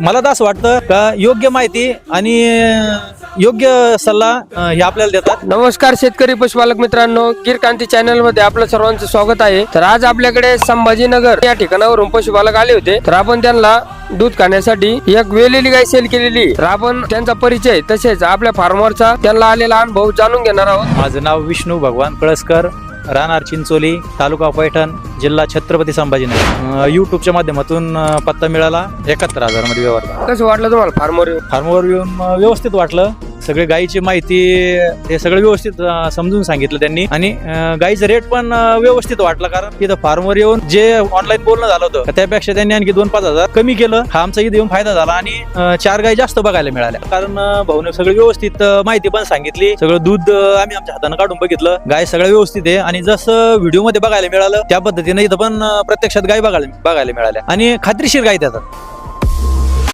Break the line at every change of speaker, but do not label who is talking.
मला तर असं वाटतं का योग्य माहिती आणि योग्य सल्ला हे आपल्याला देतात.
नमस्कार शेतकरी पशुपालक मित्रांनो, गीर क्रांती चॅनल मध्ये आपलं सर्वांचं स्वागत आहे. तर आज आपल्याकडे संभाजीनगर या ठिकाणावरून पशुपालक आले होते. तर आपण त्यांना दूध खाण्यासाठी एक वेलेली गाय सेल केलेली. तर आपण त्यांचा परिचय तसेच आपल्या फार्मरचा त्यांना आलेला अनुभव जाणून घेणार आहोत.
माझं नाव विष्णू भगवान कळसकर, राहणार चिंचोली, तालुका पैठण, जिल्हा छत्रपती संभाजीनगर. युट्यूबच्या माध्यमातून पत्ता मिळाला. 71,000 मध्ये व्यवहार.
कसं वाटलं तुम्हाला
फार्मवर येऊन व्यवस्थित वाटलं. सगळे गायीची माहिती हे सगळं व्यवस्थित समजून सांगितलं त्यांनी आणि गायीचं रेट पण व्यवस्थित वाटलं. कारण तिथं फार्मवर येऊन जे ऑनलाईन बोलणं झालं होतं त्यापेक्षा त्यांनी आणखी 2-5 हजार कमी केलं. हा आमचा इथे येऊन फायदा झाला आणि 4 गायी जास्त बघायला मिळाल्या. कारण भाऊने सगळं व्यवस्थित माहिती पण सांगितली. सगळं दूध आम्ही आमच्या हाताने काढून बघितलं. गाय सगळं व्यवस्थित आहे आणि जसं व्हिडिओ मध्ये बघायला मिळालं त्या पद्धतीने इथं पण प्रत्यक्षात गाय बघायला मिळाल्या आणि खात्रीशीर गाय देतात.